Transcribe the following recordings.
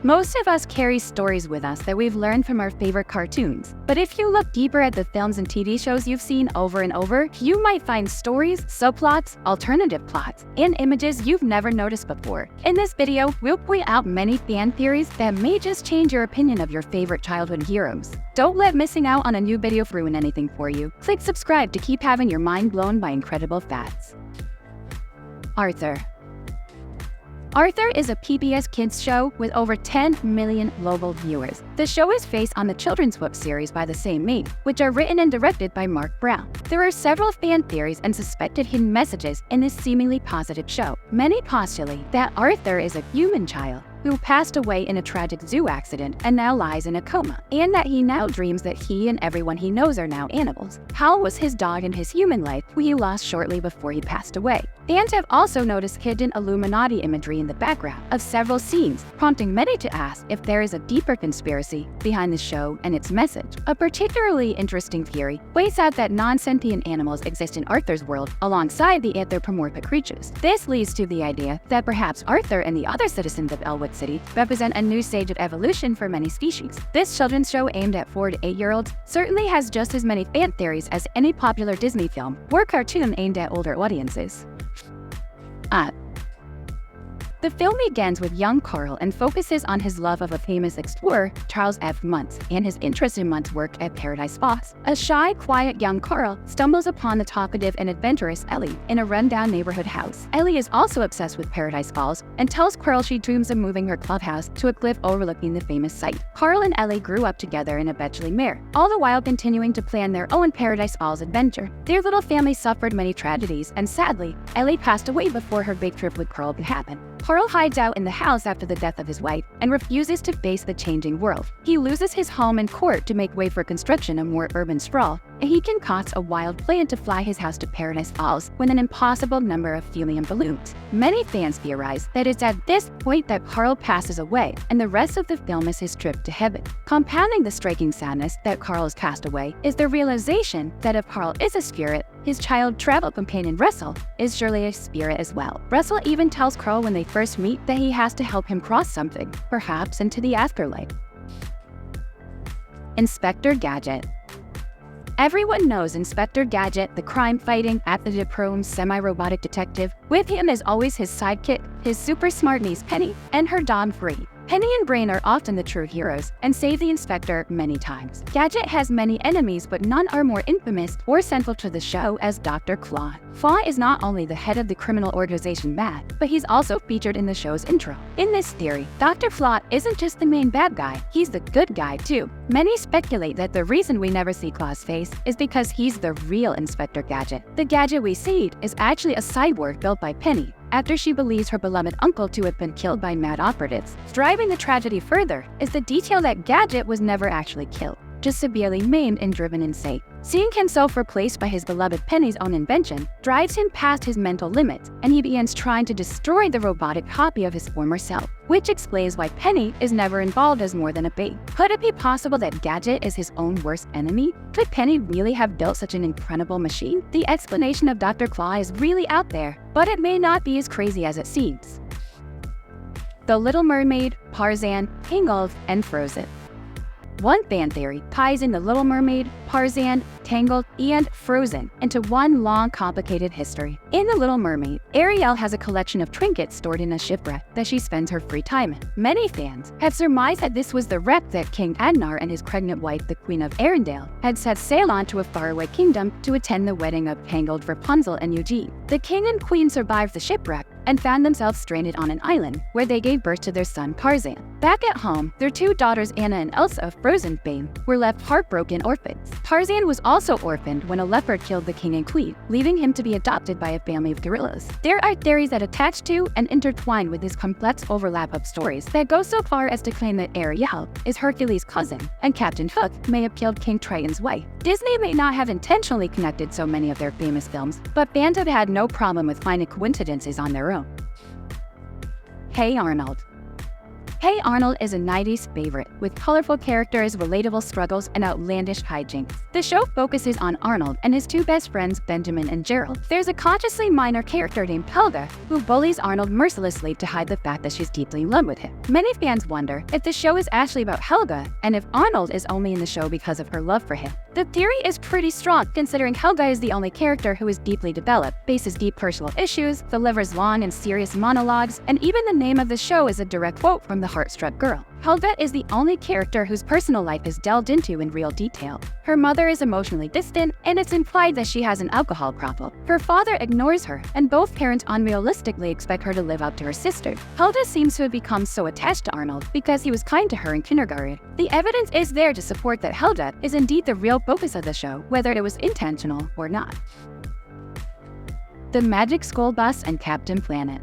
Most of us carry stories with us that we've learned from our favorite cartoons. But if you look deeper at the films and TV shows you've seen over and over, you might find stories, subplots, alternative plots, and images you've never noticed before. In this video, we'll point out many fan theories that may just change your opinion of your favorite childhood heroes. Don't let missing out on a new video ruin anything for you. Click subscribe to keep having your mind blown by incredible facts. Arthur is a PBS Kids show with over 10 million global viewers. The show is based on the children's book series by the same name, which are written and directed by Mark Brown. There are several fan theories and suspected hidden messages in this seemingly positive show. Many postulate that Arthur is a human child who passed away in a tragic zoo accident and now lies in a coma, and that he now dreams that he and everyone he knows are now animals. Hal was his dog in his human life, who he lost shortly before he passed away. Fans have also noticed hidden Illuminati imagery in the background of several scenes, prompting many to ask if there is a deeper conspiracy behind the show and its message. A particularly interesting theory points out that non-sentient animals exist in Arthur's world alongside the anthropomorphic creatures. This leads to the idea that perhaps Arthur and the other citizens of Elwood City represent a new stage of evolution for many species. This children's show aimed at 4 to 8-year-olds certainly has just as many fan theories as any popular Disney film or cartoon aimed at older audiences. The film begins with young Carl and focuses on his love of a famous explorer, Charles F. Muntz, and his interest in Muntz's work at Paradise Falls. A shy, quiet young Carl stumbles upon the talkative and adventurous Ellie in a rundown neighborhood house. Ellie is also obsessed with Paradise Falls and tells Carl she dreams of moving her clubhouse to a cliff overlooking the famous site. Carl and Ellie grew up together in a Bletchley mare, all the while continuing to plan their own Paradise Falls adventure. Their little family suffered many tragedies, and sadly, Ellie passed away before her big trip with Carl could happen. Carl hides out in the house after the death of his wife and refuses to face the changing world. He loses his home and court to make way for construction of more urban sprawl, and he concocts a wild plan to fly his house to Paradise Falls with an impossible number of helium balloons. Many fans theorize that it's at this point that Carl passes away, and the rest of the film is his trip to heaven. Compounding the striking sadness that Carl has passed away is the realization that if Carl is a spirit, his child travel companion Russell is surely a spirit as well. Russell even tells Carl when they first meet that he has to help him cross something, perhaps into the afterlife. Inspector Gadget. Everyone knows Inspector Gadget, the crime-fighting, aptitude-prone, semi-robotic detective. With him is always his sidekick, his super smart niece Penny, and her dog Bree. Penny and Brain are often the true heroes and save the inspector many times. Gadget has many enemies, but none are more infamous or central to the show as Dr. Claw. Claw is not only the head of the criminal organization MAD, but he's also featured in the show's intro. In this theory, Dr. Claw isn't just the main bad guy, he's the good guy too. Many speculate that the reason we never see Claw's face is because he's the real Inspector Gadget. The Gadget we see is actually a cyborg built by Penny, after she believes her beloved uncle to have been killed by MAD operatives. Driving the tragedy further is the detail that Gadget was never actually killed, just severely maimed and driven insane. Seeing himself replaced by his beloved Penny's own invention drives him past his mental limits, and he begins trying to destroy the robotic copy of his former self, which explains why Penny is never involved as more than a bait. Could it be possible that Gadget is his own worst enemy? Could Penny really have built such an incredible machine? The explanation of Dr. Claw is really out there, but it may not be as crazy as it seems. The Little Mermaid, Tarzan, Tangled, and Frozen. One fan theory ties in The Little Mermaid, Tarzan, Tangled, and Frozen into one long, complicated history. In The Little Mermaid, Ariel has a collection of trinkets stored in a shipwreck that she spends her free time in. Many fans have surmised that this was the wreck that King Adnar and his pregnant wife, the Queen of Arendelle, had set sail on to a faraway kingdom to attend the wedding of Tangled, Rapunzel, and Eugene. The king and queen survived the shipwreck and found themselves stranded on an island, where they gave birth to their son Tarzan. Back at home, their two daughters Anna and Elsa of Frozen fame were left heartbroken orphans. Tarzan was also orphaned when a leopard killed the king and queen, leaving him to be adopted by a family of gorillas. There are theories that attach to and intertwine with this complex overlap of stories that go so far as to claim that Ariel is Hercules' cousin, and Captain Hook may have killed King Triton's wife. Disney may not have intentionally connected so many of their famous films, but fans have had no problem with finding coincidences on their own. Hey Arnold. Hey Arnold is a 90s favorite, with colorful characters, relatable struggles, and outlandish hijinks. The show focuses on Arnold and his two best friends, Benjamin and Gerald. There's a consciously minor character named Helga, who bullies Arnold mercilessly to hide the fact that she's deeply in love with him. Many fans wonder if the show is actually about Helga, and if Arnold is only in the show because of her love for him. The theory is pretty strong, considering Helga is the only character who is deeply developed, faces deep personal issues, delivers long and serious monologues, and even the name of the show is a direct quote from the Heartstruck Girl. Helga is the only character whose personal life is delved into in real detail. Her mother is emotionally distant, and it's implied that she has an alcohol problem. Her father ignores her, and both parents unrealistically expect her to live up to her sister. Helga seems to have become so attached to Arnold because he was kind to her in kindergarten. The evidence is there to support that Helga is indeed the real focus of the show, whether it was intentional or not. The Magic School Bus and Captain Planet.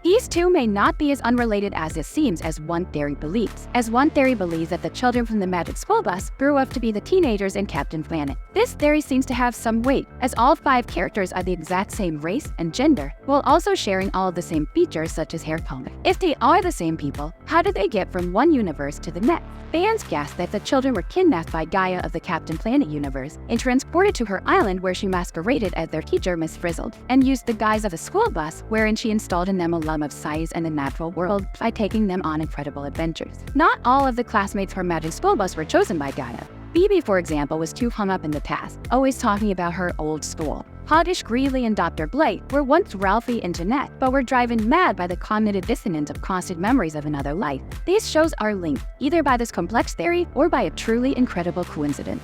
These two may not be as unrelated as it seems, as one theory believes. One theory believes that the children from the Magic School Bus grew up to be the teenagers in Captain Planet. This theory seems to have some weight, as all 5 characters are the exact same race and gender, while also sharing all of the same features such as hair color. If they are the same people, how did they get from one universe to the next? Fans guessed that the children were kidnapped by Gaia of the Captain Planet universe and transported to her island, where she masqueraded as their teacher, Miss Frizzled, and used the guise of a school bus, wherein she installed in them a love of science and the natural world by taking them on incredible adventures. Not all of the classmates from Magic School Bus were chosen by Gaia. Phoebe, for example, was too hung up in the past, always talking about her old school. Hoggish Greeley and Dr. Blight were once Ralphie and Jeanette, but were driven mad by the cognitive dissonance of constant memories of another life. These shows are linked, either by this complex theory or by a truly incredible coincidence.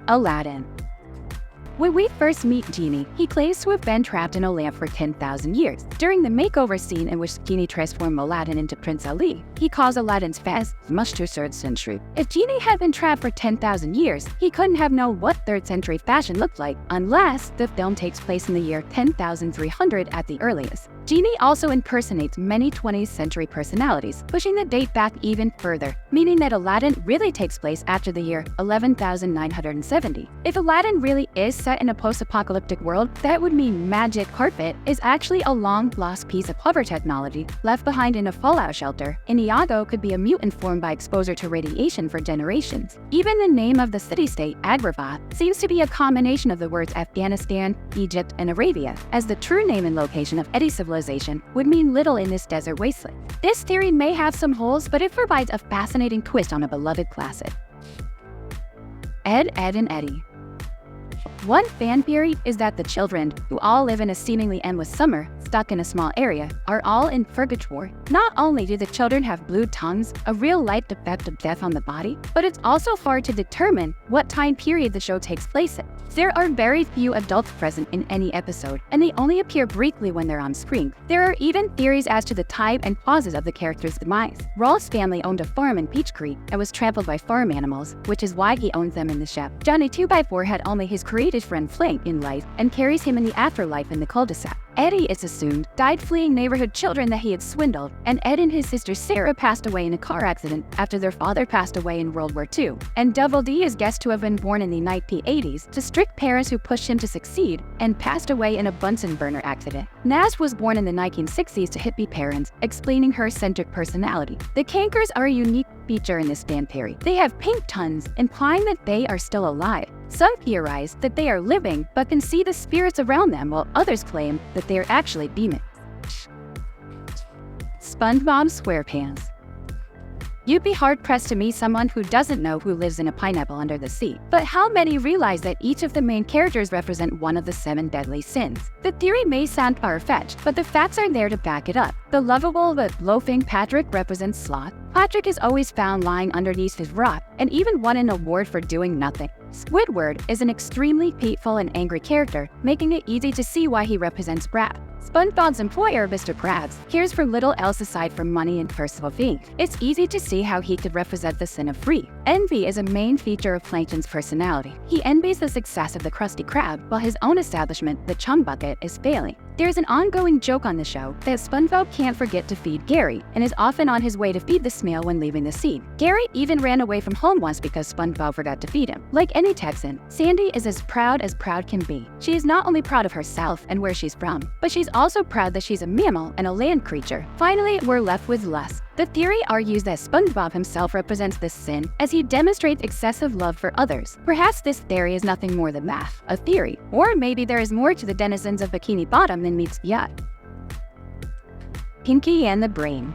Aladdin. When we first meet Genie, he claims to have been trapped in a lamp for 10,000 years. During the makeover scene in which Genie transformed Aladdin into Prince Ali, he calls Aladdin's fez much too 3rd century. If Genie had been trapped for 10,000 years, he couldn't have known what 3rd century fashion looked like, unless the film takes place in the year 10,300 at the earliest. Genie also impersonates many 20th century personalities, pushing the date back even further, meaning that Aladdin really takes place after the year 11,970. If Aladdin really is set in a post-apocalyptic world, that would mean magic carpet is actually a long-lost piece of hover technology left behind in a fallout shelter, and Iago could be a mutant formed by exposure to radiation for generations. Even the name of the city-state, Agrabah, seems to be a combination of the words Afghanistan, Egypt, and Arabia, as the true name and location of any civilization would mean little in this desert wasteland. This theory may have some holes, but it provides a fascinating twist on a beloved classic. Ed, Edd, and Eddy. One fan theory is that the children, who all live in a seemingly endless summer, stuck in a small area, are all in purgatory. Not only do the children have blue tongues, a real-life defect of death on the body, but it's also hard to determine what time period the show takes place in. There are very few adults present in any episode, and they only appear briefly when they're on screen. There are even theories as to the type and causes of the characters' demise. Rolf's family owned a farm in Peach Creek and was trampled by farm animals, which is why he owns them in the show. Johnny 2x4 had only his created friend Flank in life and carries him in the afterlife in the cul-de-sac. Eddie, it's assumed, died fleeing neighborhood children that he had swindled, and Ed and his sister Sarah passed away in a car accident after their father passed away in World War II. And Double D is guessed to have been born in the 1980s to strict parents who pushed him to succeed and passed away in a Bunsen burner accident. Nash was born in the 1960s to hippie parents, explaining her eccentric personality. The Cankers are a unique feature in this fan theory. They have pink tongues, implying that they are still alive. Some theorize that they are living but can see the spirits around them, while others claim that they are actually demons. SpongeBob SquarePants. You'd be hard-pressed to meet someone who doesn't know who lives in a pineapple under the sea. But how many realize that each of the main characters represent one of the 7 deadly sins? The theory may sound far-fetched, but the facts are there to back it up. The lovable but loafing Patrick represents sloth. Patrick is always found lying underneath his rock, and even won an award for doing nothing. Squidward is an extremely hateful and angry character, making it easy to see why he represents Brad. SpongeBob's employer, Mr. Krabs, cares for little else aside from money and personal gain. It's easy to see how he could represent the sin of greed. Envy is a main feature of Plankton's personality. He envies the success of the Krusty Krab, while his own establishment, the Chum Bucket, is failing. There's an ongoing joke on the show that SpongeBob can't forget to feed Gary and is often on his way to feed the snail when leaving the scene. Gary even ran away from home once because SpongeBob forgot to feed him. Like any Texan, Sandy is as proud can be. She is not only proud of herself and where she's from, but she's also proud that she's a mammal and a land creature. Finally, we're left with lust. The theory argues that SpongeBob himself represents this sin as he demonstrates excessive love for others. Perhaps this theory is nothing more than math, a theory, or maybe there is more to the denizens of Bikini Bottom than meets the eye. Pinky and the Brain.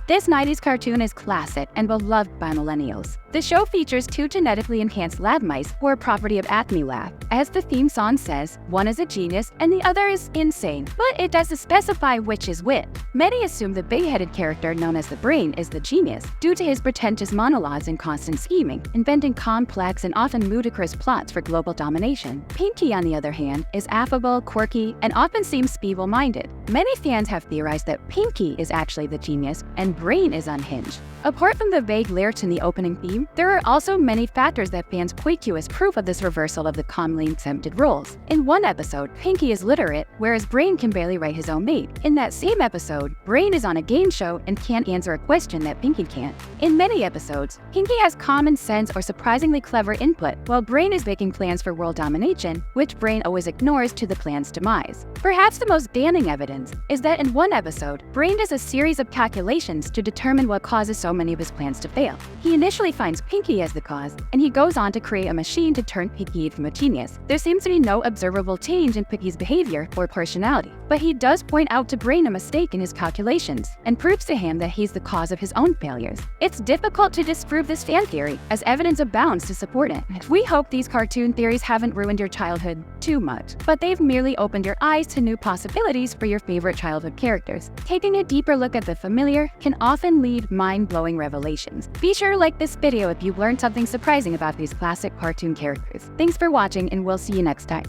This 90s cartoon is classic and beloved by millennials. The show features two genetically enhanced lab mice who are property of Acme Lab. As the theme song says, one is a genius and the other is insane, but it doesn't specify which is which. Many assume the big-headed character known as the Brain is the genius due to his pretentious monologues and constant scheming, inventing complex and often ludicrous plots for global domination. Pinky, on the other hand, is affable, quirky, and often seems feeble-minded. Many fans have theorized that Pinky is actually the genius and Brain is unhinged. Apart from the vague lyrics in the opening theme, there are also many factors that fans point to as proof of this reversal of the commonly accepted roles. In one episode, Pinky is literate, whereas Brain can barely write his own mate. In that same episode, Brain is on a game show and can't answer a question that Pinky can't. In many episodes, Pinky has common sense or surprisingly clever input, while Brain is making plans for world domination, which Brain always ignores to the plan's demise. Perhaps the most damning evidence is that in one episode, Brain does a series of calculations to determine what causes so many of his plans to fail. He initially finds Pinky as the cause, and he goes on to create a machine to turn Pinky from a genius. There seems to be no observable change in Pinky's behavior or personality, but he does point out to Brain a mistake in his calculations, and proves to him that he's the cause of his own failures. It's difficult to disprove this fan theory, as evidence abounds to support it. We hope these cartoon theories haven't ruined your childhood too much, but they've merely opened your eyes to new possibilities for your favorite childhood characters. Taking a deeper look at the familiar can often lead mind-blowing revelations. Be sure to like this video if you've learned something surprising about these classic cartoon characters. Thanks for watching, and we'll see you next time.